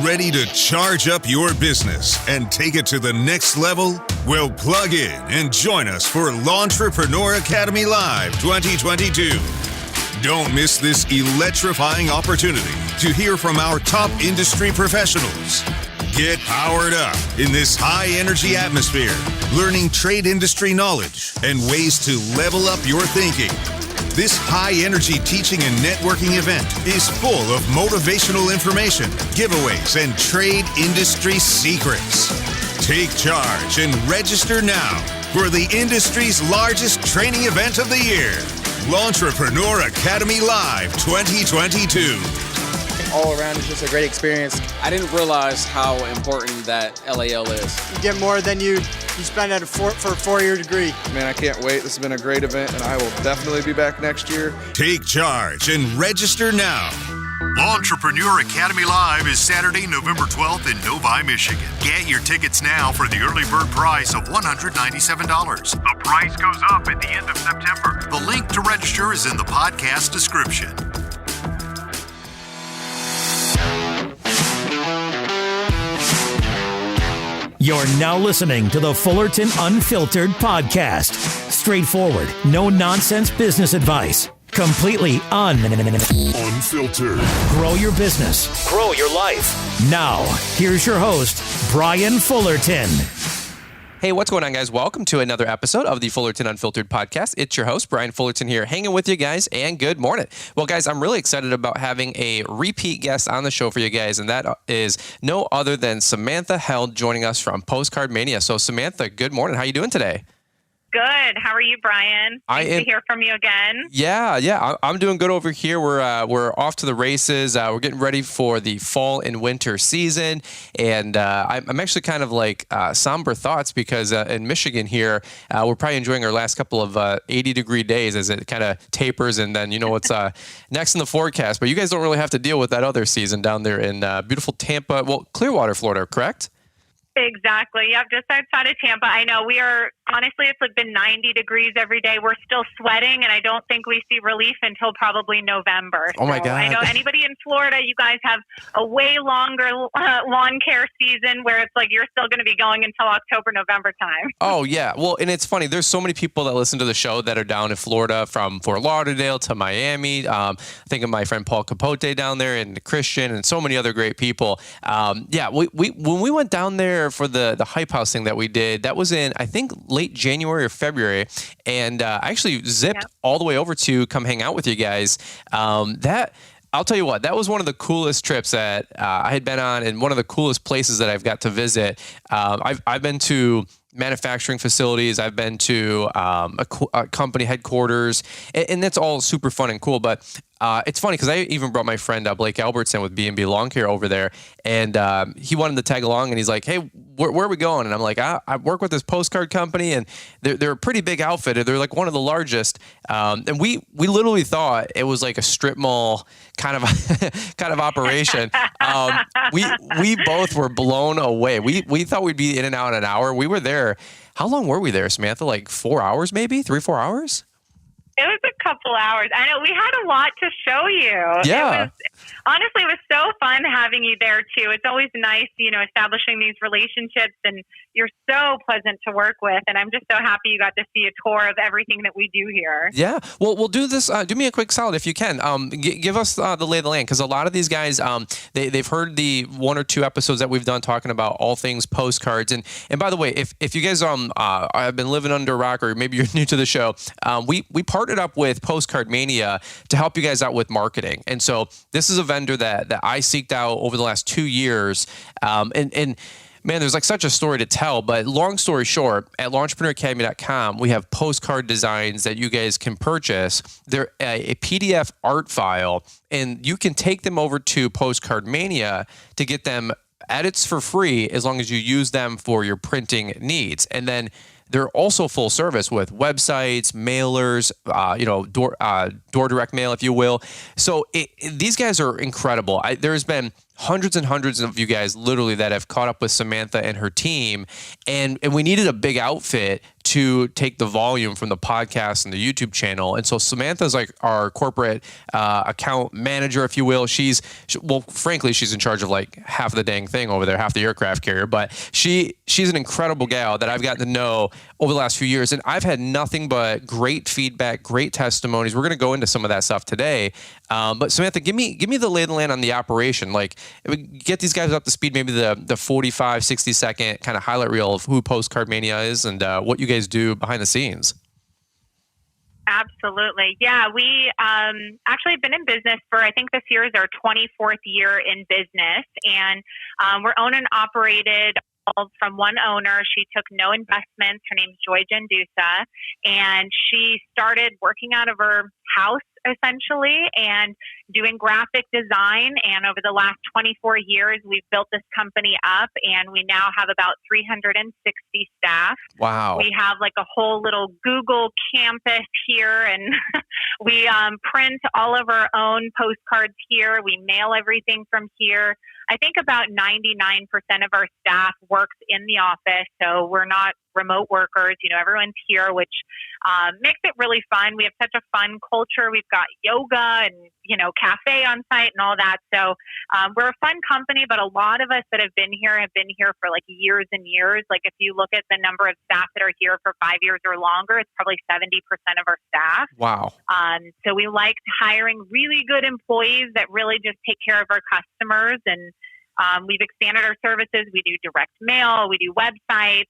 Ready to charge up your business and take it to the next level? Well, plug in and join us for Launchpreneur Academy Live 2022. Don't miss this electrifying opportunity to hear from our top industry professionals. Get powered up in this high-energy atmosphere, learning trade industry knowledge and ways to level up your thinking. This high-energy teaching and networking event is full of motivational information, giveaways, and trade industry secrets. Take charge and register now for the industry's largest training event of the year, Launchpreneur Academy Live 2022. All around, it's just a great experience. I didn't realize how important that LAL is. You get more than you spend at for a 4-year degree. Man, I can't wait. This has been a great event, and I will definitely be back next year. Take charge and register now. Launchpreneur Academy Live is Saturday, November 12th in Novi, Michigan. Get your tickets now for the early bird price of $197. The price goes up at the end of September. The link to register is in the podcast description. You're now listening to the Fullerton Unfiltered podcast. Straightforward, no nonsense business advice. Completely unfiltered. Grow your business. Grow your life. Now, here's your host, Brian Fullerton. Hey, what's going on, guys? Welcome to another episode of the Fullerton Unfiltered podcast. It's your host, Brian Fullerton here, hanging with you guys, and good morning. Well, guys, I'm really excited about having a repeat guest on the show for you guys, and that is no other than Samantha Held joining us from Postcard Mania. So, Samantha, good morning. How are you doing today? Good. How are you, Brian? Nice to hear from you again. Yeah. I'm doing good over here. We're off to the races. We're getting ready for the fall and winter season, and I'm actually kind of like somber thoughts because in Michigan here, we're probably enjoying our last couple of 80-degree days as it kind of tapers, and then you know what's next in the forecast. But you guys don't really have to deal with that other season down there in beautiful Tampa, well, Clearwater, Florida, correct? Exactly. Yep. Just outside of Tampa. I know honestly, it's like been 90 degrees every day. We're still sweating, and I don't think we see relief until probably November. Oh my God. I know anybody in Florida, you guys have a way longer lawn care season where it's like you're still going to be going until October, November time. Oh yeah. Well, and it's funny. There's so many people that listen to the show that are down in Florida, from Fort Lauderdale to Miami. I think of my friend Paul Capote down there, and Christian, and so many other great people. We when we went down there for the Hype House thing that we did, that was in, I think, late January or February, and I actually zipped all the way over to come hang out with you guys. I'll tell you what, that was one of the coolest trips that I had been on, and one of the coolest places that I've got to visit. I've been to manufacturing facilities. I've been to a company headquarters, and that's all super fun and cool. But it's funny because I even brought my friend Blake Albertson with B&B Lawn Care over there, and he wanted to tag along, and he's like, hey, where are we going? And I'm like, I work with this postcard company, and they're a pretty big outfit. They're like one of the largest. And we literally thought it was like a strip mall kind of operation. We both were blown away. We thought we'd be in and out in an hour. We were there. How long were we there, Samantha? Like 4 hours, maybe 3-4 hours? It was a couple hours. I know we had a lot to show you. Yeah. Honestly, it was so fun having you there too. It's always nice, establishing these relationships, and you're so pleasant to work with. And I'm just so happy you got to see a tour of everything that we do here. Yeah. Well, we'll do this. Do me a quick solid if you can. Give us the lay of the land, because a lot of these guys, they've heard the 1 or 2 episodes that we've done talking about all things postcards. And by the way, if you guys have been living under a rock, or maybe you're new to the show, we partnered up with Postcard Mania to help you guys out with marketing. And so this is a vendor that I seeked out over the last 2 years. And man, there's like such a story to tell, but long story short, at launchpreneuracademy.com, we have postcard designs that you guys can purchase. They're a PDF art file, and you can take them over to Postcard Mania to get them edits for free as long as you use them for your printing needs. And then they're also full service with websites, mailers, door direct mail, if you will. So these guys are incredible. There's been hundreds and hundreds of you guys literally that have caught up with Samantha and her team, and we needed a big outfit to take the volume from the podcast and the YouTube channel. And so Samantha's like our corporate account manager, if you will. Frankly, she's in charge of like half of the dang thing over there, half the aircraft carrier. But she's an incredible gal that I've gotten to know over the last few years. And I've had nothing but great feedback, great testimonies. We're going to go into some of that stuff today. But Samantha, give me the lay of the land on the operation. Like, get these guys up to speed, maybe the 45, 60 second kind of highlight reel of who Postcard Mania is and what you guys do behind the scenes. Absolutely. Yeah, we actually have been in business for, I think this year is our 24th year in business. And we're owned and operated from one owner. She took no investments. Her name's Joy Gendusa. And she started working out of her house, essentially, and doing graphic design. And over the last 24 years, we've built this company up, and we now have about 360 staff. Wow. We have like a whole little Google campus here, and we print all of our own postcards here. We mail everything from here. I think about 99% of our staff works in the office, so we're not remote workers. Everyone's here, which makes it really fun. We have such a fun culture. We've got yoga and, cafe on site and all that. So we're a fun company, but a lot of us that have been here for like years and years. Like if you look at the number of staff that are here for 5 years or longer, it's probably 70% of our staff. Wow. So we like hiring really good employees that really just take care of our customers. And we've expanded our services. We do direct mail. We do websites.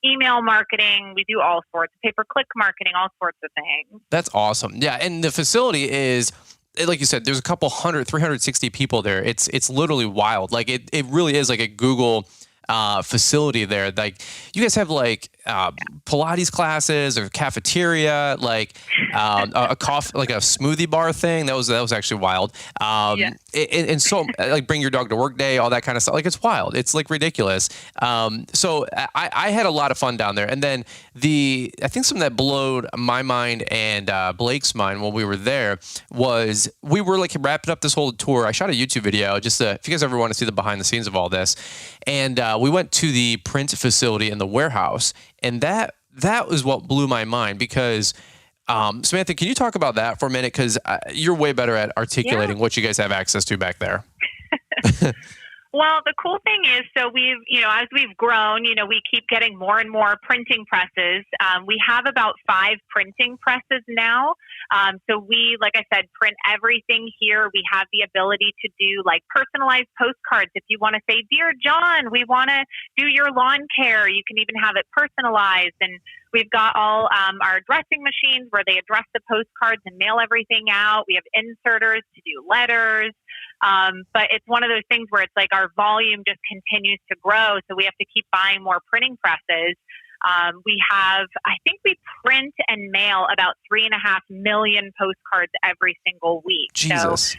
Email marketing, we do all sorts of pay-per-click marketing, all sorts of things. That's awesome. Yeah, and the facility is, like you said, there's a couple 360 people there. It's literally wild. Like it really is like a Google facility there. Like you guys have like Pilates classes or cafeteria, like a coffee, like a smoothie bar thing. That was actually wild. And so like bring your dog to work day, all that kind of stuff. Like it's wild. It's like ridiculous. So I had a lot of fun down there. And then I think something that blowed my mind and Blake's mind when we were there was we were like wrapping up this whole tour. I shot a YouTube video just if you guys ever want to see the behind the scenes of all this. And we went to the print facility in the warehouse. And that was what blew my mind because, Samantha, can you talk about that for a minute? Because you're way better at articulating what you guys have access to back there. Well, the cool thing is, so we've, as we've grown, we keep getting more and more printing presses. We have about 5 printing presses now. So we, like I said, print everything here. We have the ability to do like personalized postcards. If you want to say, "Dear John, we want to do your lawn care," you can even have it personalized. And we've got all our addressing machines where they address the postcards and mail everything out. We have inserters to do letters. But it's one of those things where it's like our volume just continues to grow. So we have to keep buying more printing presses. I think we print and mail about 3.5 million postcards every single week. Jesus.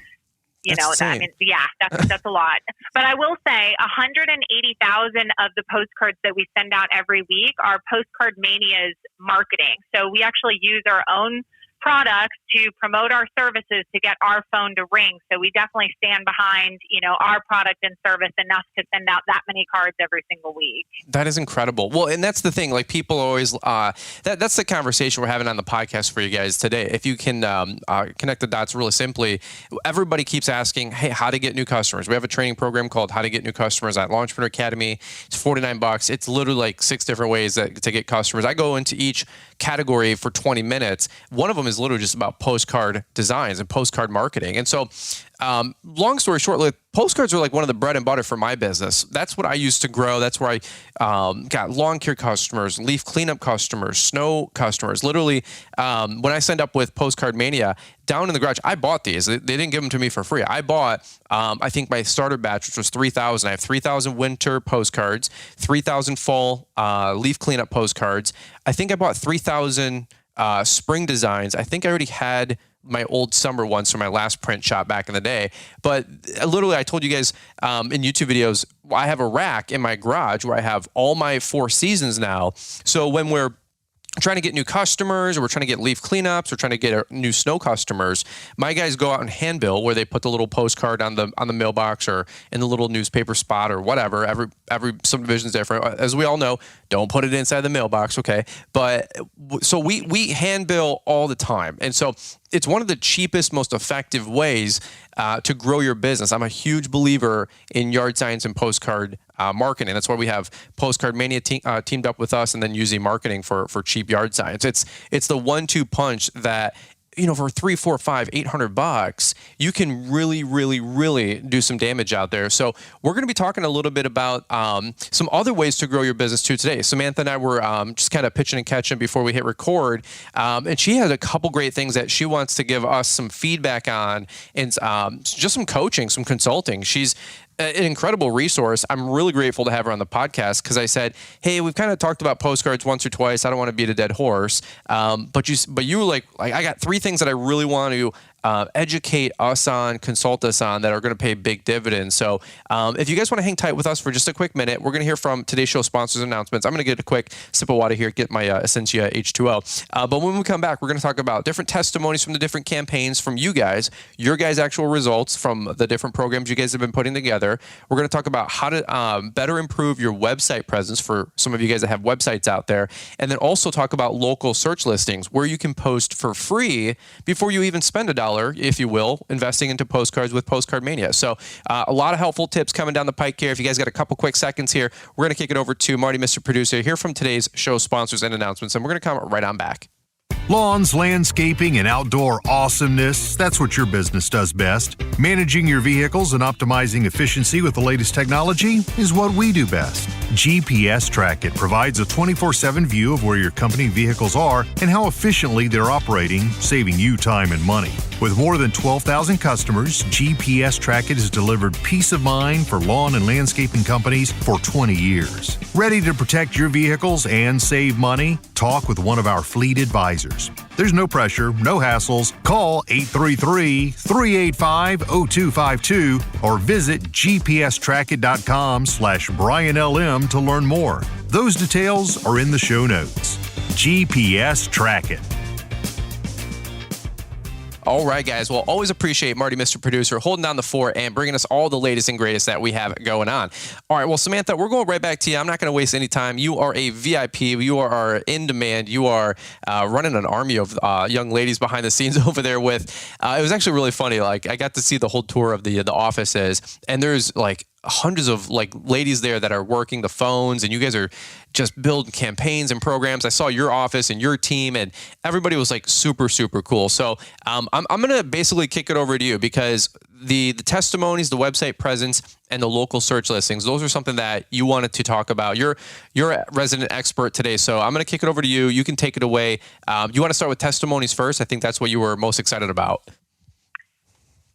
So, that's a lot. But I will say 180,000 of the postcards that we send out every week are Postcard Mania's marketing. So we actually use our own products to promote our services to get our phone to ring. So we definitely stand behind, our product and service enough to send out that many cards every single week. That is incredible. Well, and that's the thing, like people always, that's the conversation we're having on the podcast for you guys today. If you can connect the dots really simply, everybody keeps asking, hey, how to get new customers. We have a training program called How to Get New Customers at Launchpreneur Academy. It's $49. It's literally like 6 different ways to get customers. I go into each category for 20 minutes. One of them is literally just about postcard designs and postcard marketing. And so, long story short, like, postcards are like one of the bread and butter for my business. That's what I used to grow. That's where I got lawn care customers, leaf cleanup customers, snow customers. Literally, when I signed up with Postcard Mania, down in the garage, I bought these. They didn't give them to me for free. I bought, I think my starter batch, which was 3,000. I have 3,000 winter postcards, 3,000 fall leaf cleanup postcards. I think I bought 3,000 spring designs. I think I already had my old summer ones from my last print shop back in the day. But literally, I told you guys in YouTube videos, I have a rack in my garage where I have all my 4 seasons now. So when we're trying to get new customers, or we're trying to get leaf cleanups, or trying to get new snow customers, my guys go out and hand bill, where they put the little postcard on the mailbox or in the little newspaper spot or whatever. Every subdivision is different, as we all know. Don't put it inside the mailbox, okay? But so we hand bill all the time, and so it's one of the cheapest, most effective ways to grow your business. I'm a huge believer in yard signs and postcard marketing. That's why we have Postcard Mania teamed up with us, and then using marketing for cheap yard signs. It's the 1-2 punch that, for $300, $400, $500, $800, you can really, really, really do some damage out there. So we're going to be talking a little bit about some other ways to grow your business too today. Samantha and I were just kind of pitching and catching before we hit record, and she had a couple great things that she wants to give us some feedback on, and just some coaching, some consulting. She's an incredible resource. I'm really grateful to have her on the podcast, because I said, hey, we've kind of talked about postcards once or twice. I don't want to beat a dead horse. But you were like, I got 3 things that I really want to educate us on, consult us on, that are going to pay big dividends. So if you guys want to hang tight with us for just a quick minute, we're going to hear from today's show sponsors announcements. I'm going to get a quick sip of water here, get my Essentia H2O. But when we come back, we're going to talk about different testimonies from the different campaigns from you guys, your guys' actual results from the different programs you guys have been putting together. We're going to talk about how to better improve your website presence for some of you guys that have websites out there. And then also talk about local search listings, where you can post for free before you even spend $1, if you will, investing into postcards with Postcard Mania. So a lot of helpful tips coming down the pike here. If you guys got a couple quick seconds here, we're going to kick it over to Marty, Mr. Producer, hear from today's show sponsors and announcements, and we're going to come right on back. Lawns, landscaping, and outdoor awesomeness, that's what your business does best. Managing your vehicles and optimizing efficiency with the latest technology is what we do best. GPS Track It provides a 24/7 view of where your company vehicles are and how efficiently they're operating, saving you time and money. With more than 12,000 customers, GPS Track It has delivered peace of mind for lawn and landscaping companies for 20 years. Ready to protect your vehicles and save money? Talk with one of our fleet advisors. There's no pressure, no hassles. Call 833-385-0252 or visit gpstrackit.com/BrianLM to learn more. Those details are in the show notes. GPS Track It. All right, guys. Well, always appreciate Marty, Mr. Producer, holding down the fort and bringing us all the latest and greatest that we have going on. All right. Well, Samantha, we're going right back to you. I'm not going to waste any time. You are a VIP. You are in demand. You are running an army of young ladies behind the scenes over there with, it was actually really funny. Like, I got to see the whole tour of the offices, and there's like hundreds of like ladies there that are working the phones, and you guys are just building campaigns and programs. I saw your office and your team, and everybody was like super, super cool. So I'm going to basically kick it over to you, because the testimonies, the website presence, and the local search listings, those are something that you wanted to talk about. You're a resident expert today, so I'm going to kick it over to you. You can take it away. You want to start with testimonies first? I think that's what you were most excited about.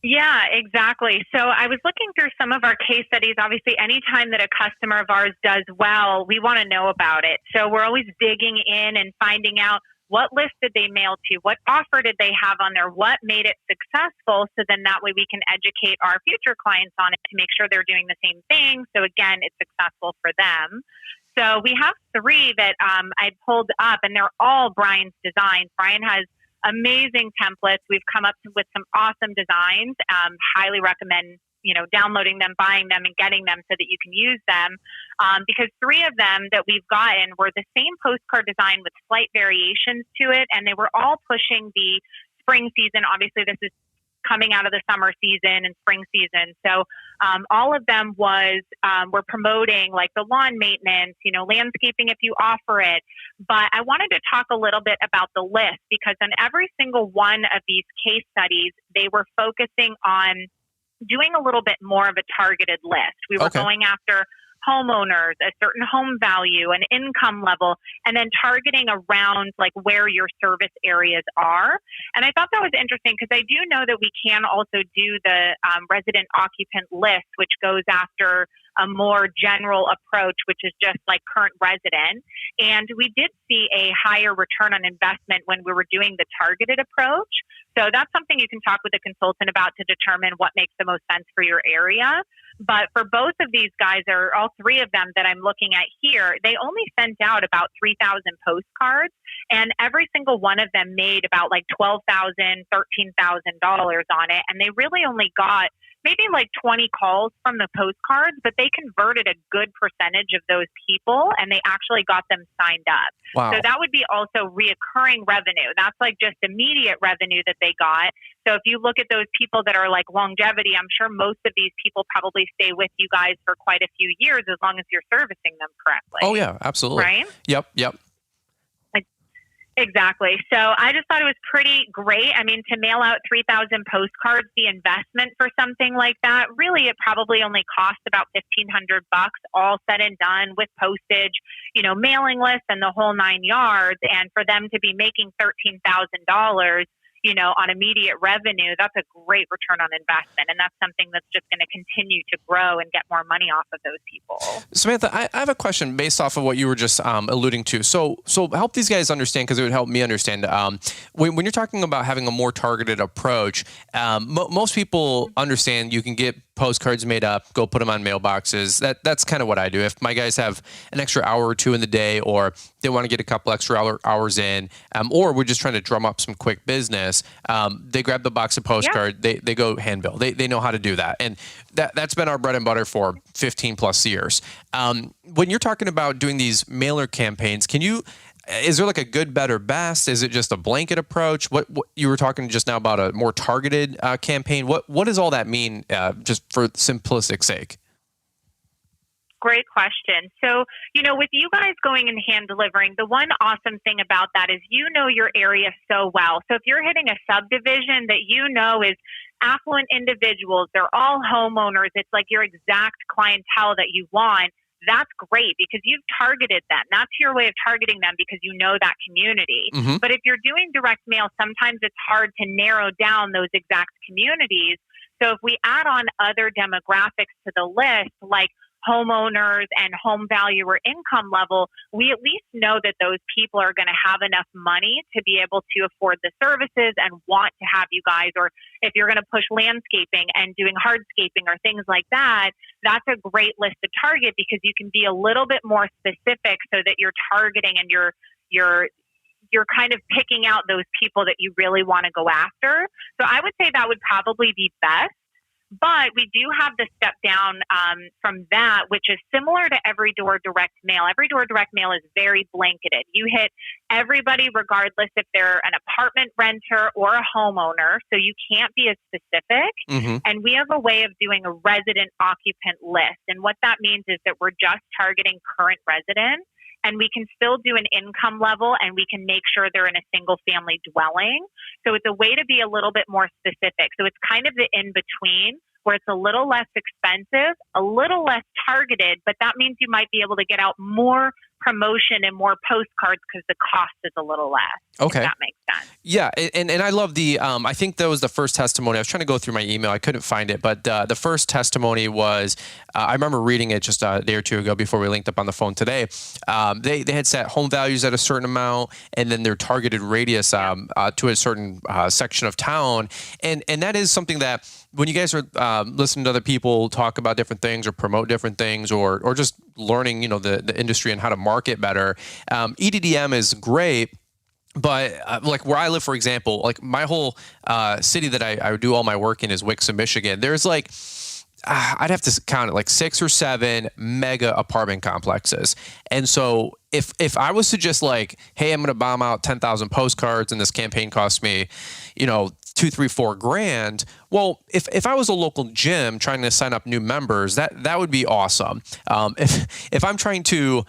Yeah, exactly. So I was looking through some of our case studies. Obviously, anytime that a customer of ours does well, we want to know about it. So we're always digging in and finding out what list did they mail to, what offer did they have on there, what made it successful, so then that way we can educate our future clients on it to make sure they're doing the same thing. So again, it's successful for them. So we have 3 that I pulled up, and they're all Brian's designs. Brian has amazing templates. We've come up with some awesome designs. Highly recommend, downloading them, buying them, and getting them so that you can use them. Because 3 of them that we've gotten were the same postcard design with slight variations to it, and they were all pushing the spring season. Obviously, this is coming out of the summer season and spring season. So all of them we're promoting like the lawn maintenance, landscaping if you offer it. But I wanted to talk a little bit about the list, because on every single one of these case studies, they were focusing on doing a little bit more of a targeted list. We were going after homeowners, a certain home value, an income level, and then targeting around like where your service areas are. And I thought that was interesting, because I do know that we can also do the resident occupant list, which goes after a more general approach, which is just like current resident. And we did see a higher return on investment when we were doing the targeted approach. So that's something you can talk with a consultant about to determine what makes the most sense for your area. But for both of these guys, or all three of them that I'm looking at here, they only sent out about 3,000 postcards, and every single one of them made about like $12,000, $13,000 on it. And they really only got maybe like 20 calls from the postcards, but they converted a good percentage of those people and they actually got them signed up. Wow. So that would be also reoccurring revenue. That's like just immediate revenue that they got. So if you look at those people that are like longevity, I'm sure most of these people probably stay with you guys for quite a few years as long as you're servicing them correctly. Oh yeah, absolutely. Right? Yep. Exactly. So I just thought it was pretty great. I mean, to mail out 3,000 postcards, the investment for something like that, really, it probably only cost about $1,500, all said and done with postage, mailing list and the whole 9 yards. And for them to be making $13,000, on immediate revenue, that's a great return on investment. And that's something that's just going to continue to grow and get more money off of those people. Samantha, I have a question based off of what you were just alluding to. So help these guys understand, because it would help me understand. When you're talking about having a more targeted approach, most people understand you can get postcards made up, go put them on mailboxes. That's kind of what I do. If my guys have an extra hour or two in the day, or they want to get a couple extra hours in, or we're just trying to drum up some quick business, they grab the box of postcard, they go handbill. They know how to do that. And that's been our bread and butter for 15 plus years. When you're talking about doing these mailer campaigns, is there like a good, better, best? Is it just a blanket approach? What you were talking just now about a more targeted campaign? What does all that mean, just for simplistic sake? Great question. So, with you guys going and hand delivering, the one awesome thing about that is your area so well. So if you're hitting a subdivision that is affluent individuals, they're all homeowners, it's like your exact clientele that you want, that's great because you've targeted them. That's your way of targeting them because you know that community. Mm-hmm. But if you're doing direct mail, sometimes it's hard to narrow down those exact communities. So if we add on other demographics to the list, like homeowners and home value or income level, we at least know that those people are going to have enough money to be able to afford the services and want to have you guys. Or if you're going to push landscaping and doing hardscaping or things like that, that's a great list to target because you can be a little bit more specific so that you're targeting and you're kind of picking out those people that you really want to go after. So I would say that would probably be best. But we do have the step down from that, which is similar to Every Door Direct Mail. Every Door Direct Mail is very blanketed. You hit everybody regardless if they're an apartment renter or a homeowner, so you can't be as specific. Mm-hmm. And we have a way of doing a resident occupant list. And what that means is that we're just targeting current residents. And we can still do an income level and we can make sure they're in a single family dwelling. So it's a way to be a little bit more specific. So it's kind of the in between where it's a little less expensive, a little less targeted, but that means you might be able to get out more promotion and more postcards because the cost is a little less. Okay. If that makes sense. Yeah. And I love the, I think that was the first testimony. I was trying to go through my email. I couldn't find it, but the first testimony was, I remember reading it just a day or two ago before we linked up on the phone today. They had set home values at a certain amount and then their targeted radius to a certain section of town. And that is something that when you guys are listening to other people talk about different things or promote different things or just learning, the industry and how to market better, EDDM is great. But like where I live, for example, like my whole city that I do all my work in is Wixom, Michigan. There's like, I'd have to count it like 6 or 7 mega apartment complexes. And so if I was to just like, hey, I'm going to bomb out 10,000 postcards and this campaign cost me, $2, $3, $4 grand. Well, if I was a local gym trying to sign up new members, that would be awesome. If I'm trying to,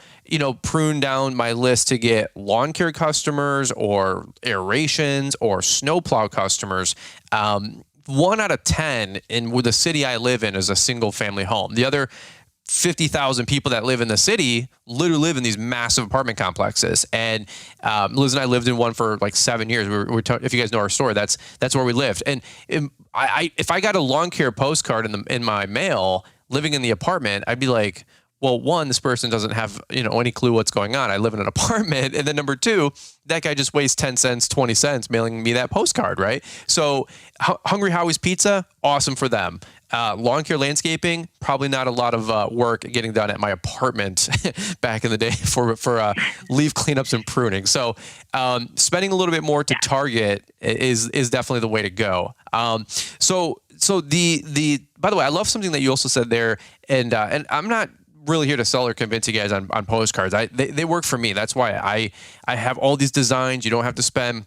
prune down my list to get lawn care customers or aerations or snowplow customers, 1 out of 10 in the city I live in is a single family home. The other 50,000 people that live in the city literally live in these massive apartment complexes. And Liz and I lived in one for like 7 years. If you guys know our story, that's where we lived. And if I got a lawn care postcard in my mail living in the apartment, I'd be like, well, 1, this person doesn't have, any clue what's going on. I live in an apartment. And then number 2, that guy just wastes 10 cents, 20 cents mailing me that postcard, right? So Hungry Howie's Pizza, awesome for them. Lawn care landscaping, probably not a lot of work getting done at my apartment back in the day for leaf cleanups and pruning. So spending a little bit more to target is definitely the way to go. So the by the way, I love something that you also said there, and I'm not really here to sell or convince you guys on postcards. They work for me. That's why I have all these designs. You don't have to spend.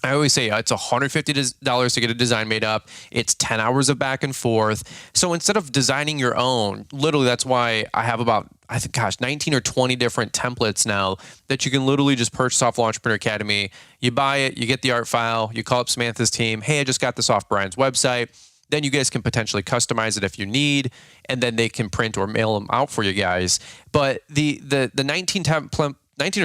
I always say it's $150 to get a design made up. It's 10 hours of back and forth. So instead of designing your own, literally that's why I have about, 19 or 20 different templates now that you can literally just purchase off Lawntrepreneur Academy. You buy it, you get the art file, you call up Samantha's team. Hey, I just got this off Brian's website. Then you guys can potentially customize it if you need, and then they can print or mail them out for you guys. But the 19 or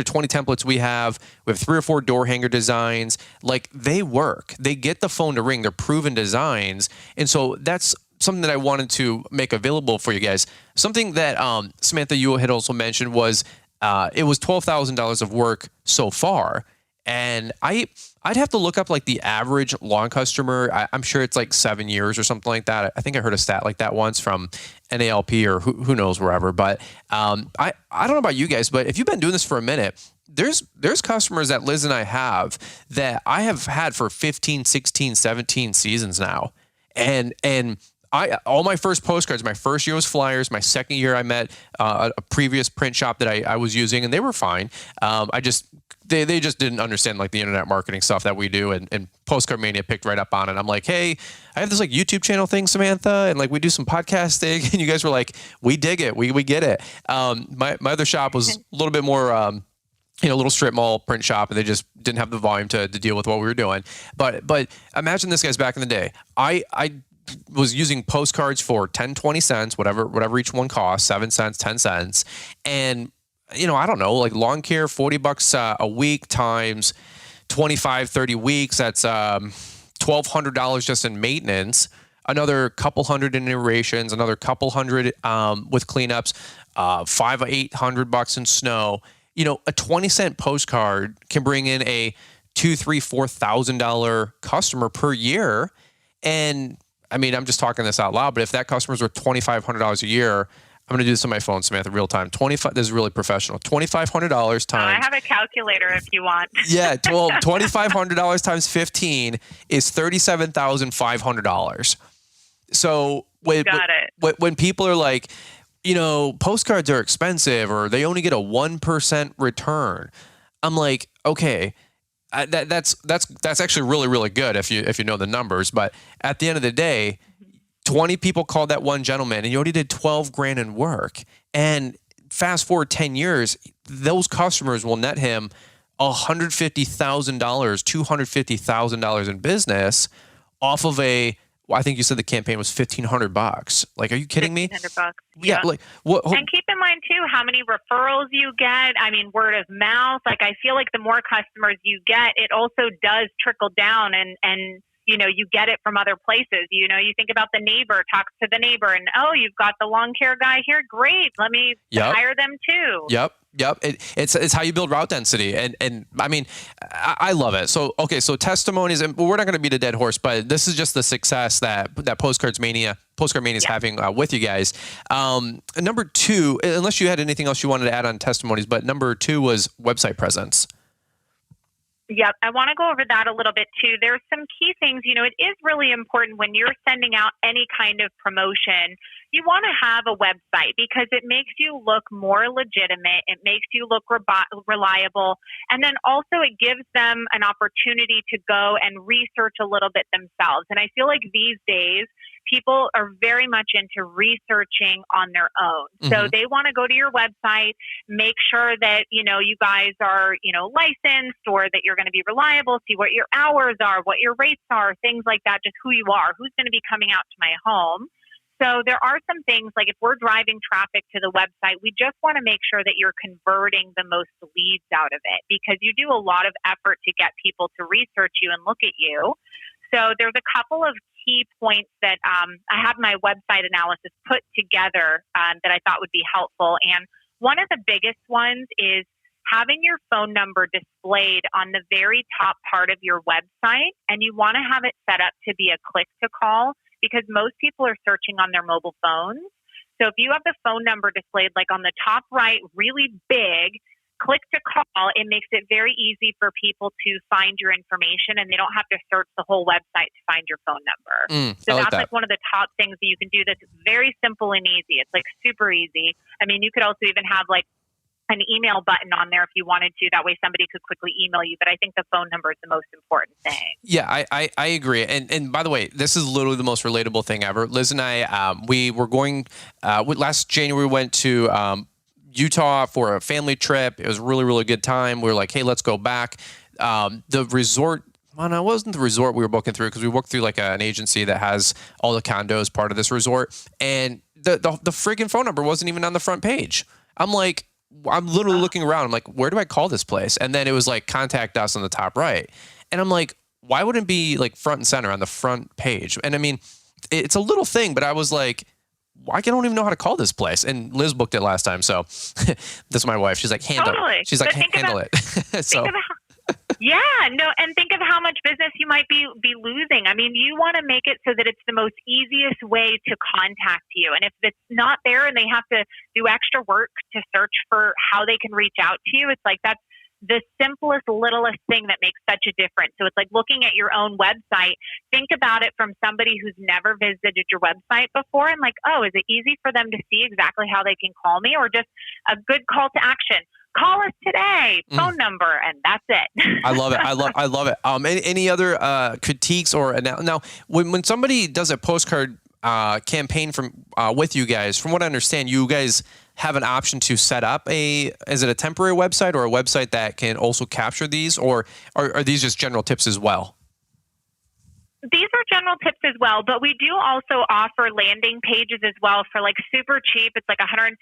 20 templates we have 3 or 4 door hanger designs, like they work. They get the phone to ring. They're proven designs. And so that's something that I wanted to make available for you guys. Something that Samantha, you had also mentioned was it was $12,000 of work so far. And I'd have to look up like the average lawn customer. I'm sure it's like 7 years or something like that. I think I heard a stat like that once from NALP or who knows wherever. But I don't know about you guys, but if you've been doing this for a minute, there's customers that Liz and I have that I have had for 15, 16, 17 seasons now. And all my first postcards, my first year was flyers. My second year I met a previous print shop that I was using, and they were fine. They just didn't understand like the internet marketing stuff that we do, and Postcard Mania picked right up on it. I'm like, hey, I have this like YouTube channel thing, Samantha, and like we do some podcasting, and you guys were like, we dig it, we get it. My other shop was a little bit more, a little strip mall print shop, and they just didn't have the volume to deal with what we were doing. But imagine this, guys, back in the day. I was using postcards for 10, 20 cents, whatever each one cost, 7 cents, 10 cents. And, I don't know, like lawn care, $40 a week times 25, 30 weeks. That's $1,200 just in maintenance, another couple hundred in iterations, another couple hundred with cleanups, $500, $800 in snow. A 20-cent postcard can bring in a $2,000, $3,000, $4,000 customer per year. And I mean, I'm just talking this out loud, but if that customer's worth $2,500 a year, I'm going to do this on my phone, Samantha, real time. This is really professional. $2,500 times. I have a calculator if you want. Yeah, well, $2,500 times 15 is $37,500. So when people are like, postcards are expensive or they only get a 1% return, I'm like, okay. That's actually really, really good if you know the numbers. But at the end of the day, 20 people called that one gentleman, and you already did $12,000 in work. And fast forward 10 years, those customers will net him $150,000, $250,000 in business off of I think you said the campaign was $1,500. Like, are you kidding me? $1,500. Yeah. Like what? And keep in mind too how many referrals you get. I mean, word of mouth. Like, I feel like the more customers you get, it also does trickle down, and you get it from other places. You think about the neighbor, talks to the neighbor, and you've got the lawn care guy here. Great, let me hire them too. Yep. It's how you build route density, and I mean, I love it. So okay, so testimonies, and we're not going to beat a dead horse, but this is just the success that Postcard Mania is having with you guys. Number 2, unless you had anything else you wanted to add on testimonies, but number 2 was website presence. Yep. I want to go over that a little bit too. There's some key things, it is really important when you're sending out any kind of promotion, you want to have a website because it makes you look more legitimate. It makes you look reliable. And then also it gives them an opportunity to go and research a little bit themselves. And I feel like these days, people are very much into researching on their own. Mm-hmm. So they want to go to your website, make sure that, you guys are, licensed, or that you're going to be reliable, see what your hours are, what your rates are, things like that, just who you are, who's going to be coming out to my home. So there are some things like if we're driving traffic to the website, we just want to make sure that you're converting the most leads out of it, because you do a lot of effort to get people to research you and look at you. So there's a couple of key points that I have my website analysis put together that I thought would be helpful. And one of the biggest ones is having your phone number displayed on the very top part of your website. And you want to have it set up to be a click to call. because most people are searching on their mobile phones. So if you have the phone number displayed like on the top right, really big, click to call, it makes it very easy for people to find your information, and they don't have to search the whole website to find your phone number. So that's like one of the top things that you can do that's very simple and easy. It's like super easy. I mean, you could also even have like an email button on there if you wanted to. That way somebody could quickly email you. But I think the phone number is the most important thing. Yeah, I agree. And by the way, this is literally the most relatable thing ever. Liz and I, we were going, last January, we went to Utah for a family trip. It was a really, really good time. We were like, hey, let's go back. The resort, well, no, it wasn't the resort we were booking through, because we booked through like an agency that has all the condos part of this resort. And the freaking phone number wasn't even on the front page. I'm literally looking around. I'm like, where do I call this place? And then it was like, contact us on the top right. And I'm like, why wouldn't it be like front and center on the front page? And I mean, it's a little thing, but I was like, I don't even know how to call this place. And Liz booked it last time. So this is my wife. She's like, handle it. She's like, handle it. So. Yeah, no, and think of how much business you might be losing. I mean, you want to make it so that it's the most easiest way to contact you. And if it's not there and they have to do extra work to search for how they can reach out to you, it's like that's the simplest, littlest thing that makes such a difference. So it's like looking at your own website. Think about it from somebody who's never visited your website before and like, oh, is it easy for them to see exactly how they can call me, or just a good call to action? Call us today, phone number, and that's it. I love it. I love it. Any other critiques or now when somebody does a postcard campaign from with you guys, from what I understand, you guys have an option to set up is it a temporary website or a website that can also capture these, or are these just general tips as well? These are general tips as well, but we do also offer landing pages as well for like super cheap. It's like $150,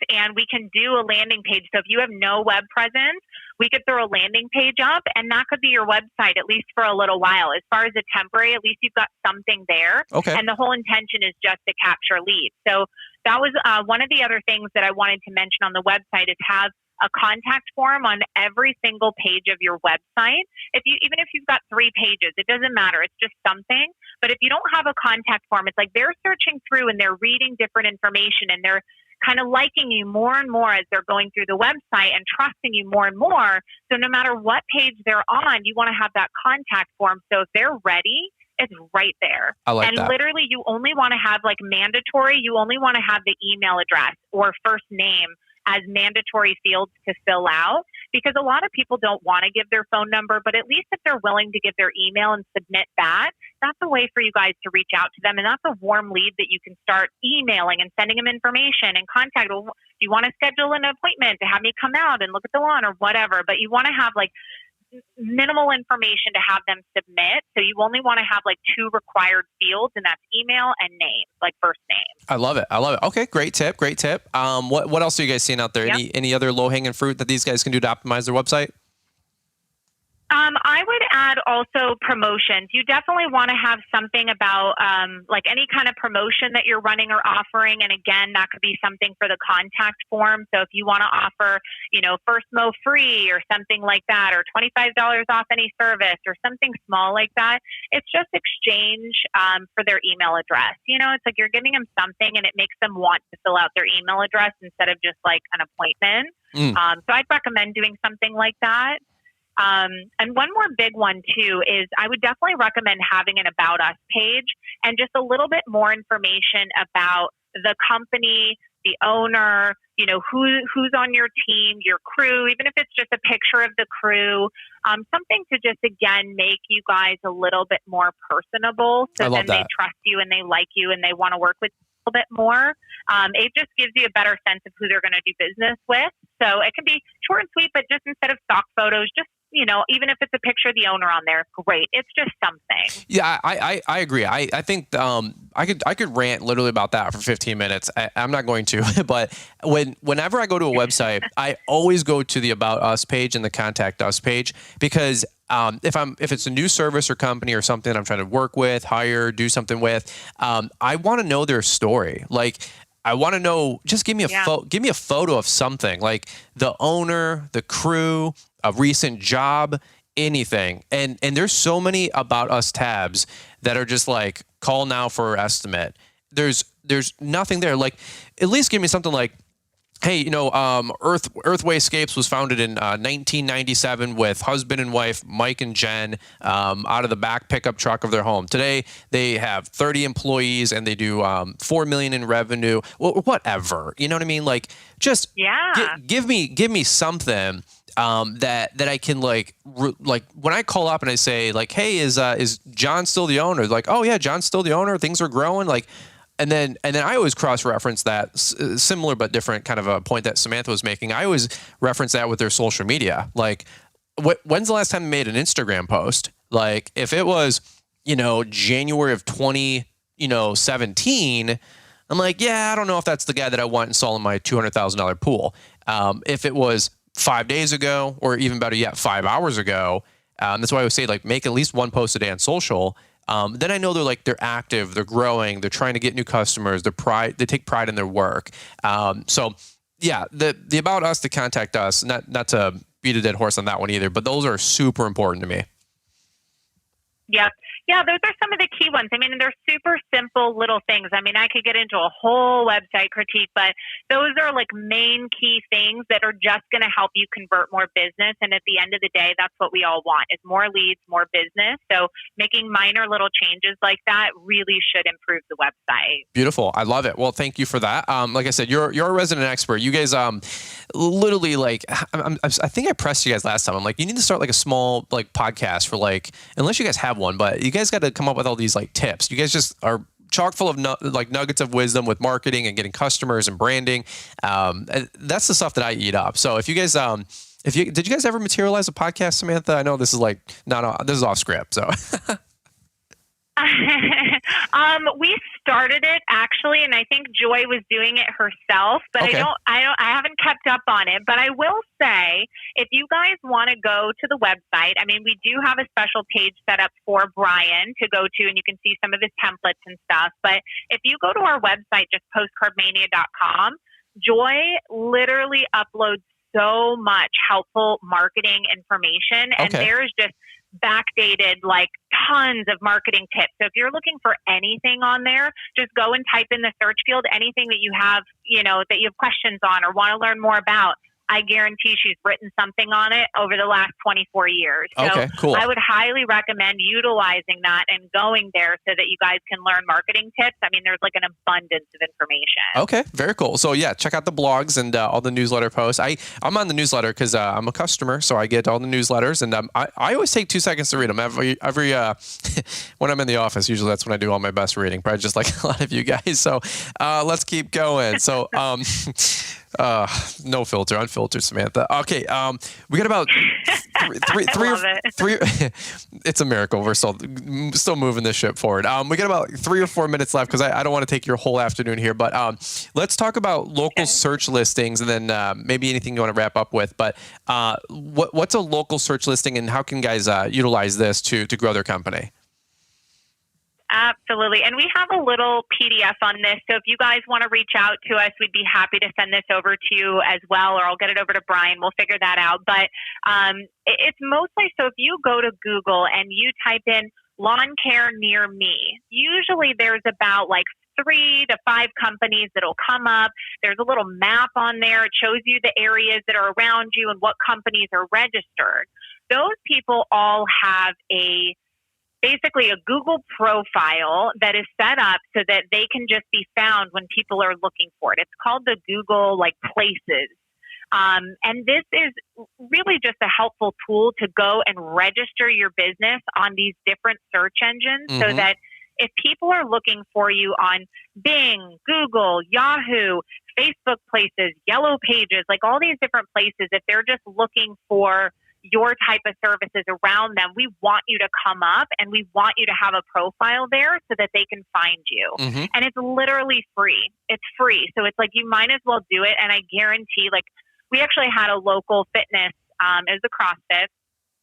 and we can do a landing page. So if you have no web presence, we could throw a landing page up, and that could be your website, at least for a little while. As far as a temporary, at least you've got something there. Okay. And the whole intention is just to capture leads. So that was one of the other things that I wanted to mention on the website, is have a contact form on every single page of your website. Even if you've got 3 pages, it doesn't matter. It's just something. But if you don't have a contact form, it's like they're searching through and they're reading different information, and they're kind of liking you more and more as they're going through the website and trusting you more and more. So no matter what page they're on, you want to have that contact form. So if they're ready, it's right there. I like and that. Literally, you only want to have like mandatory, you only want to have the email address or first name as mandatory fields to fill out, because a lot of people don't want to give their phone number, but at least if they're willing to give their email and submit that, that's a way for you guys to reach out to them. And that's a warm lead that you can start emailing and sending them information and contact. Well, you want to schedule an appointment to have me come out and look at the lawn or whatever, but you want to have like minimal information to have them submit. So you only want to have like 2 required fields, and that's email and name, like first name. I love it. Okay, great tip. What else are you guys seeing out there? Yep. Any other low hanging fruit that these guys can do to optimize their website? I would add also promotions. You definitely want to have something about like any kind of promotion that you're running or offering. And again, that could be something for the contact form. So if you want to offer, first mow free or something like that, or $25 off any service or something small like that, it's just exchange for their email address. It's like you're giving them something, and it makes them want to fill out their email address instead of just like an appointment. So I'd recommend doing something like that. And one more big one too is I would definitely recommend having an About Us page and just a little bit more information about the company, the owner, who's on your team, your crew, even if it's just a picture of the crew, something to just, again, make you guys a little bit more personable. So then they trust you and they like you and they want to work with you a little bit more. It just gives you a better sense of who they're going to do business with. So it can be short and sweet, but just instead of stock photos, just even if it's a picture of the owner on there, great. It's just something. Yeah, I agree. I think I could rant literally about that for 15 minutes. I'm not going to, but whenever I go to a website, I always go to the About Us page and the Contact Us page, because if it's a new service or company or something I'm trying to work with, hire, do something with, I want to know their story. Like, I want to know, just give me a photo of something, like the owner, the crew, a recent job, anything. And there's so many About Us tabs that are just like, call now for estimate. There's nothing there. Like, at least give me something like, hey, Earthwayscapes was founded in 1997 with husband and wife, Mike and Jen, out of the back pickup truck of their home. Today, they have 30 employees and they do $4 million in revenue. Well, whatever, you know what I mean? Like, just give me something that I can like when I call up and I say like, hey, is John still the owner? Like, oh yeah, John's still the owner. Things are growing. Like. And then I always cross-reference that similar but different kind of a point that Samantha was making. I always reference that with their social media. Like, when's the last time they made an Instagram post? Like, if it was, January of 2017, I'm like, yeah, I don't know if that's the guy that I want installing my $200,000 pool. If it was 5 days ago, or even better yet, 5 hours ago, that's why I would say like make at least one post a day on social. Then I know they're active, they're growing, they're trying to get new customers, they take pride in their work. So yeah, the about us to contact us, not to beat a dead horse on that one either, but those are super important to me. Yep. Yeah, those are some of the key ones. I mean, they're super simple little things. I mean, I could get into a whole website critique, but those are like main key things that are just going to help you convert more business. And at the end of the day, that's what we all want, is more leads, more business. So making minor little changes like that really should improve the website. Beautiful. I love it. Well, thank you for that. Like I said, you're a resident expert. You guys, literally like, I think I pressed you guys last time. I'm like, you need to start like a small like podcast for like, unless you guys have one, but you guys got to come up with all these like tips. You guys just are chock full of nuggets of wisdom with marketing and getting customers and branding. That's the stuff that I eat up. So if you guys, did you guys ever materialize a podcast, Samantha? I know this is like this is off script. So. We started it actually, and I think Joy was doing it herself, but okay. I haven't kept up on it. But I will say, if you guys want to go to the website, I mean, we do have a special page set up for Brian to go to, and you can see some of his templates and stuff. But if you go to our website, just postcardmania.com, Joy literally uploads so much helpful marketing information, and there's just backdated like tons of marketing tips. So if you're looking for anything on there, just go and type in the search field anything that you have, that you have questions on or want to learn more about. I guarantee she's written something on it over the last 24 years. So okay, cool. I would highly recommend utilizing that and going there so that you guys can learn marketing tips. I mean, there's like an abundance of information. Okay, very cool. So yeah, check out the blogs and all the newsletter posts. I'm on the newsletter because I'm a customer, so I get all the newsletters, and I always take 2 seconds to read them every when I'm in the office. Usually that's when I do all my best reading, probably just like a lot of you guys. So let's keep going. So no filter, unfiltered, Samantha. Okay, we got about three. It's a miracle. We're still moving this ship forward. We got about 3 or 4 minutes left because I don't want to take your whole afternoon here. But let's talk about local search listings, and then maybe anything you want to wrap up with. But what's a local search listing, and how can guys utilize this to grow their company? Absolutely. And we have a little PDF on this. So if you guys want to reach out to us, we'd be happy to send this over to you as well, or I'll get it over to Brian. We'll figure that out. But it's mostly, so if you go to Google and you type in lawn care near me, usually there's about like 3 to 5 companies that'll come up. There's a little map on there. It shows you the areas that are around you and what companies are registered. Those people all have basically a Google profile that is set up so that they can just be found when people are looking for it. It's called the Google Places. And this is really just a helpful tool to go and register your business on these different search engines so that if people are looking for you on Bing, Google, Yahoo, Facebook Places, Yellow Pages, like all these different places, if they're just looking for your type of services around them, we want you to come up and we want you to have a profile there so that they can find you. And it's literally free. It's free. So it's like, you might as well do it. And I guarantee, we actually had a local fitness, it was a CrossFit,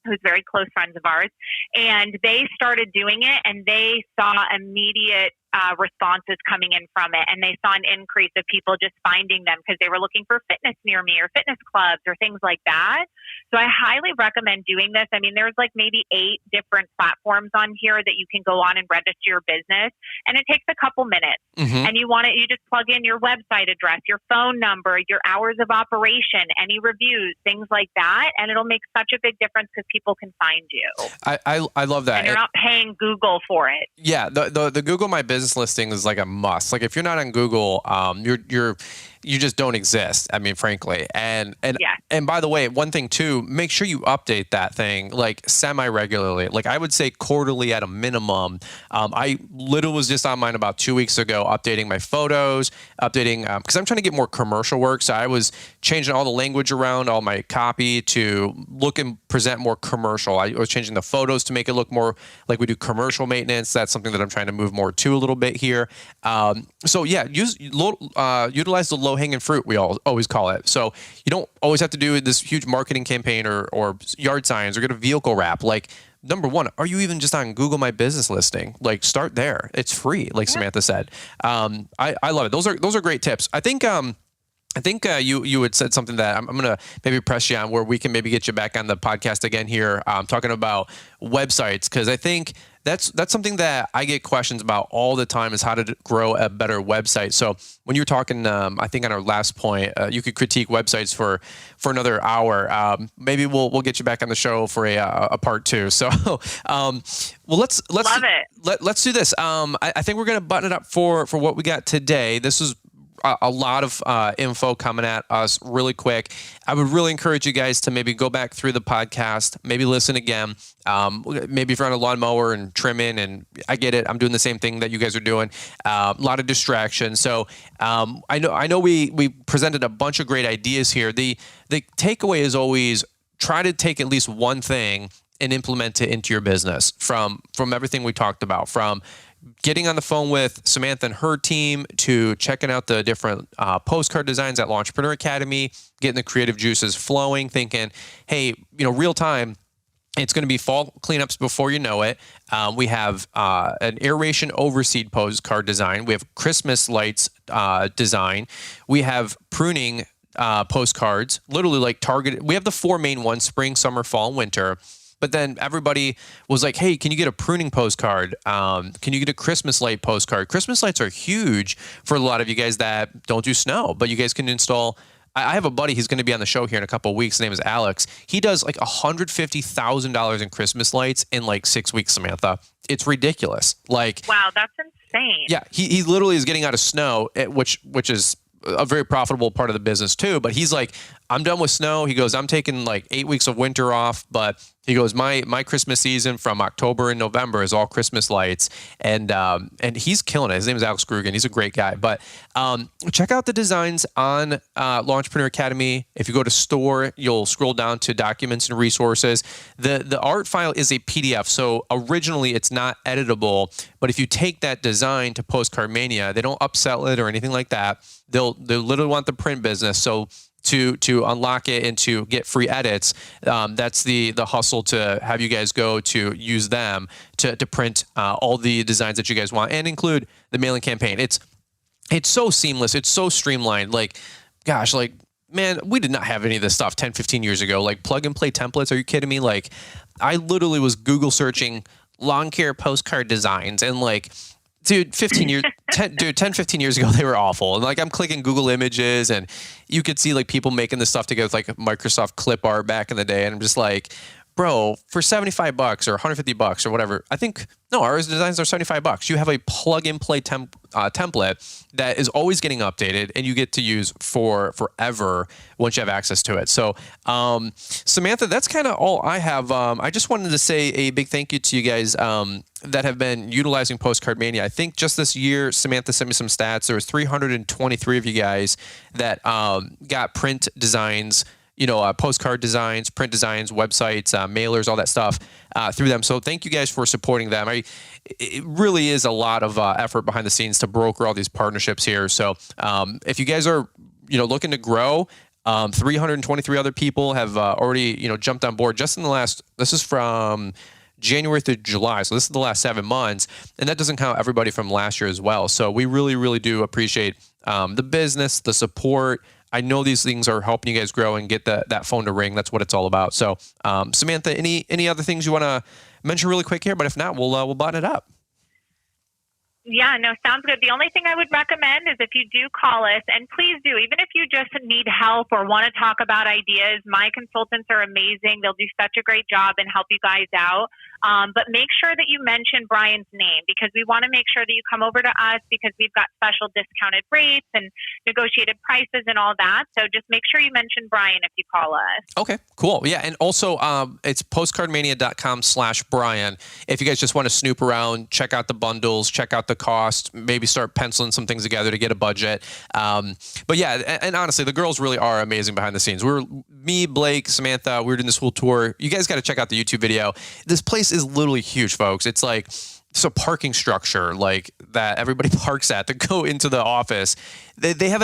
who's very close friends of ours, and they started doing it and they saw immediate responses coming in from it. And they saw an increase of people just finding them because they were looking for fitness near me or fitness clubs or things like that. So I highly recommend doing this. I mean, there's like maybe 8 different platforms on here that you can go on and register your business. And it takes a couple minutes. Mm-hmm. And you just plug in your website address, your phone number, your hours of operation, any reviews, things like that. And it'll make such a big difference because people can find you. I love that. And you're not paying Google for it. Yeah, the Google My Business listing is like a must. Like if you're not on Google, you just don't exist. I mean, frankly. And by the way, one thing too, make sure you update that thing like semi-regularly. Like I would say quarterly at a minimum. I literally was just on mine about 2 weeks ago, updating my photos, updating because I'm trying to get more commercial work. So I was changing all the language around, all my copy to look and present more commercial. I was changing the photos to make it look more like we do commercial maintenance. That's something that I'm trying to move more to a little bit here. So yeah, utilize the low-hanging fruit, we always call it. So you don't always have to do this huge marketing campaign or yard signs or get a vehicle wrap. Like, number one, are you even just on Google My Business listing? Like, start there. It's free, like Samantha said. I love it. Those are great tips. I think you had said something that I'm going to maybe press you on where we can maybe get you back on the podcast again here, talking about websites, because I think that's something that I get questions about all the time is how to grow a better website. So when you're talking, I think on our last point, you could critique websites for another hour. Maybe we'll get you back on the show for a part 2. So, well, let's Love it. Let's do this. I think we're going to button it up for what we got today. This is a lot of info coming at us really quick. I would really encourage you guys to maybe go back through the podcast, maybe listen again. Maybe if you're on a lawnmower and trimming, and I get it, I'm doing the same thing that you guys are doing. A lot of distraction. So I know we presented a bunch of great ideas here. The takeaway is always try to take at least one thing and implement it into your business from everything we talked about, from getting on the phone with Samantha and her team to checking out the different postcard designs at Launchpreneur Academy, getting the creative juices flowing, thinking, hey, real time, it's going to be fall cleanups before you know it. We have an aeration overseed postcard design. We have Christmas lights design. We have pruning postcards, literally like targeted. We have the 4 main ones: spring, summer, fall, and winter. But then everybody was like, hey, can you get a pruning postcard? Can you get a Christmas light postcard? Christmas lights are huge for a lot of you guys that don't do snow, but you guys can install. I have a buddy, he's going to be on the show here in a couple of weeks. His name is Alex. He does like $150,000 in Christmas lights in like 6 weeks, Samantha. It's ridiculous. Like, wow, that's insane. Yeah, he literally is getting out of snow, which is a very profitable part of the business too. But he's like, I'm done with snow. He goes, I'm taking like 8 weeks of winter off, but he goes, my Christmas season from October and November is all Christmas lights. And he's killing it. His name is Alex Grugan. He's a great guy. But check out the designs on Launchpreneur Academy. If you go to store, you'll scroll down to documents and resources. The art file is a PDF. So originally it's not editable, but if you take that design to Postcard Mania, they don't upsell it or anything like that. They'll literally want the print business. So to unlock it and to get free edits, that's the hustle to have you guys go to use them to print all the designs that you guys want and include the mailing campaign. It's so seamless. It's so streamlined. Like, gosh, like, man, we did not have any of this stuff 10, 15 years ago. Like plug and play templates. Are you kidding me? Like, I literally was Google searching lawn care postcard designs and like, dude, 15 years, 10, 15 years ago, they were awful. And like, I'm clicking Google Images and you could see like people making this stuff together with like Microsoft Clip Art back in the day. And I'm just like, bro, for $75 or $150 or whatever, I think, no, our designs are $75. You have a plug and play template that is always getting updated and you get to use for forever once you have access to it. So, Samantha, that's kind of all I have. I just wanted to say a big thank you to you guys that have been utilizing Postcard Mania. I think just this year, Samantha sent me some stats. There was 323 of you guys that got print designs, postcard designs, print designs, websites, mailers, all that stuff through them. So thank you guys for supporting them. It really is a lot of effort behind the scenes to broker all these partnerships here. So if you guys are, looking to grow, 323 other people have already, jumped on board just in the last, this is from January through July. So this is the last 7 months, and that doesn't count everybody from last year as well. So we really, really do appreciate the business, the support. I know these things are helping you guys grow and get that phone to ring. That's what it's all about. So Samantha, any other things you want to mention really quick here? But if not, we'll button it up. Yeah, no, sounds good. The only thing I would recommend is if you do call us, and please do, even if you just need help or want to talk about ideas, my consultants are amazing. They'll do such a great job and help you guys out. But make sure that you mention Brian's name, because we want to make sure that you come over to us because we've got special discounted rates and negotiated prices and all that. So just make sure you mention Brian if you call us. Okay, cool. Yeah, and also it's postcardmania.com/Brian. If you guys just want to snoop around, check out the bundles, check out the cost, maybe start penciling some things together to get a budget. But yeah, and honestly, the girls really are amazing behind the scenes. Me, Blake, Samantha, we were doing this whole tour. You guys got to check out the YouTube video. This place is literally huge, folks. It's like it's a parking structure like that everybody parks at to go into the office. They have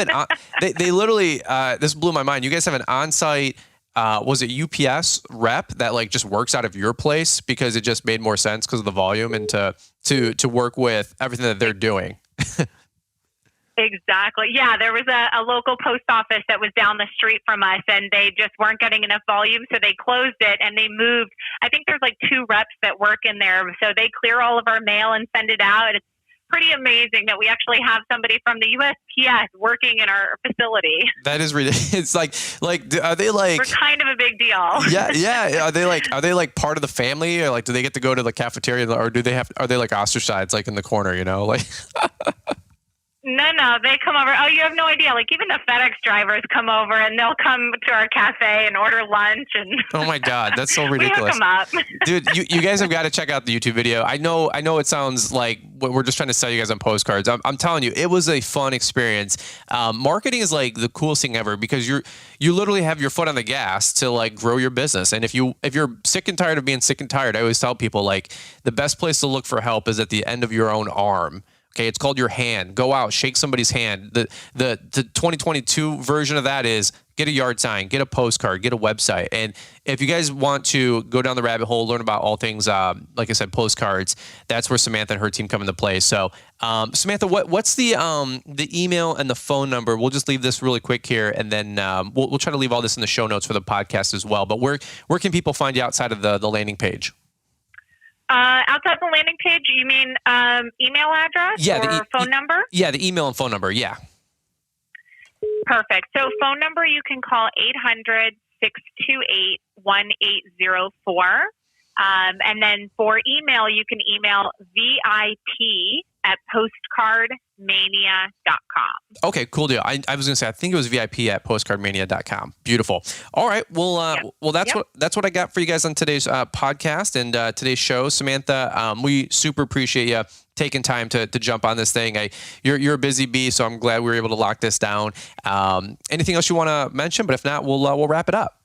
they literally this blew my mind. You guys have an on-site was it UPS rep that like just works out of your place because it just made more sense because of the volume and to work with everything that they're doing. Exactly. Yeah, there was a local post office that was down the street from us, and they just weren't getting enough volume, so they closed it and they moved. I think there's like 2 reps that work in there, so they clear all of our mail and send it out. It's pretty amazing that we actually have somebody from the USPS working in our facility. That is ridiculous. It's like are they like we're kind of a big deal. Yeah. Are they like part of the family, or like do they get to go to the cafeteria, or are they like ostracized like in the corner, you know, like No, they come over. Oh, you have no idea. Like even the FedEx drivers come over and they'll come to our cafe and order lunch. And oh my God, that's so ridiculous. We hook them up. Dude, you guys have got to check out the YouTube video. I know it sounds like we're just trying to sell you guys on postcards. I'm telling you, it was a fun experience. Marketing is like the coolest thing ever because you literally have your foot on the gas to like grow your business. And if you're sick and tired of being sick and tired, I always tell people like the best place to look for help is at the end of your own arm. Okay, it's called your hand. Go out, shake somebody's hand. The 2022 version of that is get a yard sign, get a postcard, get a website. And if you guys want to go down the rabbit hole, learn about all things, like I said, postcards, that's where Samantha and her team come into play. So, Samantha, what's the email and the phone number? We'll just leave this really quick here, and then we'll try to leave all this in the show notes for the podcast as well. But where can people find you outside of the landing page? Outside the landing page, you mean email address or phone number? Yeah, the email and phone number, yeah. Perfect. So phone number, you can call 800-628-1804. And then for email, you can email VIP@postcardmania.com. Okay, cool deal. I was going to say, I think it was VIP@postcardmania.com. Beautiful. All right. Well, that's what I got for you guys on today's podcast and today's show. Samantha, we super appreciate you taking time to jump on this thing. You're a busy bee, so I'm glad we were able to lock this down. Anything else you want to mention? But if not, we'll wrap it up.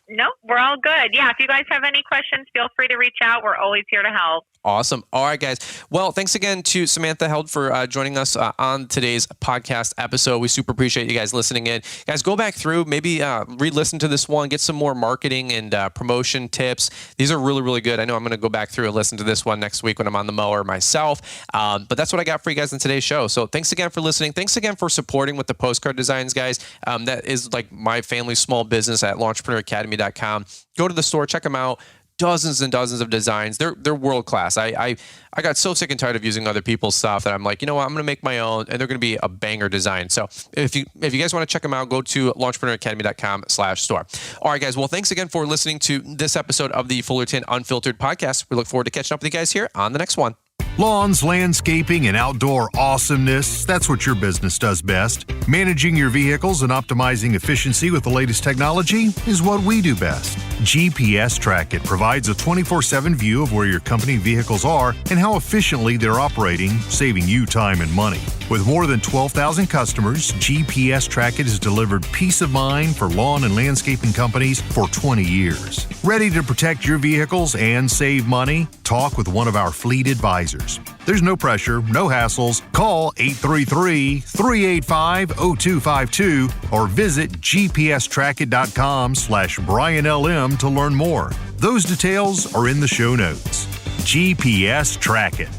Nope, we're all good. Yeah, if you guys have any questions, feel free to reach out. We're always here to help. Awesome. All right, guys. Well, thanks again to Samantha Held for joining us on today's podcast episode. We super appreciate you guys listening in. Guys, go back through, maybe re-listen to this one, get some more marketing and promotion tips. These are really, really good. I know I'm going to go back through and listen to this one next week when I'm on the mower myself. But that's what I got for you guys in today's show. So thanks again for listening. Thanks again for supporting with the postcard designs, guys. That is like my family's small business at LaunchpreneurAcademy.com. Go to the store, check them out. Dozens and dozens of designs. They're world class. I got so sick and tired of using other people's stuff that I'm like, you know what, I'm going to make my own, and they're going to be a banger design. So if you guys want to check them out, go to LaunchpreneurAcademy.com/store. All right, guys. Well, thanks again for listening to this episode of the Fullerton Unfiltered podcast. We look forward to catching up with you guys here on the next one. Lawns, landscaping, and outdoor awesomeness, that's what your business does best. Managing your vehicles and optimizing efficiency with the latest technology is what we do best. GPS Track It provides a 24/7 view of where your company vehicles are and how efficiently they're operating, saving you time and money. With more than 12,000 customers, GPS Track It has delivered peace of mind for lawn and landscaping companies for 20 years. Ready to protect your vehicles and save money? Talk with one of our fleet advisors. There's no pressure, no hassles. Call 833-385-0252 or visit gpstrackit.com/BrianLM to learn more. Those details are in the show notes. GPS Track It.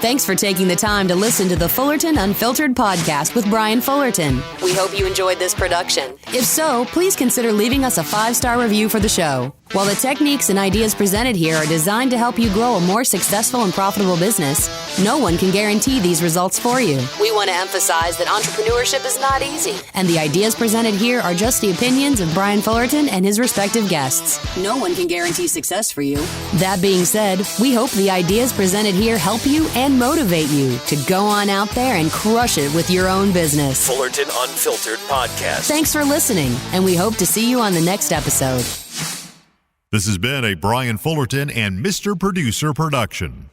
Thanks for taking the time to listen to the Fullerton Unfiltered podcast with Brian Fullerton. We hope you enjoyed this production. If so, please consider leaving us a 5-star review for the show. While the techniques and ideas presented here are designed to help you grow a more successful and profitable business, no one can guarantee these results for you. We want to emphasize that entrepreneurship is not easy, and the ideas presented here are just the opinions of Brian Fullerton and his respective guests. No one can guarantee success for you. That being said, we hope the ideas presented here help you and motivate you to go on out there and crush it with your own business. Fullerton Unfiltered Podcast. Thanks for listening, and we hope to see you on the next episode. This has been a Brian Fullerton and Mr. Producer production.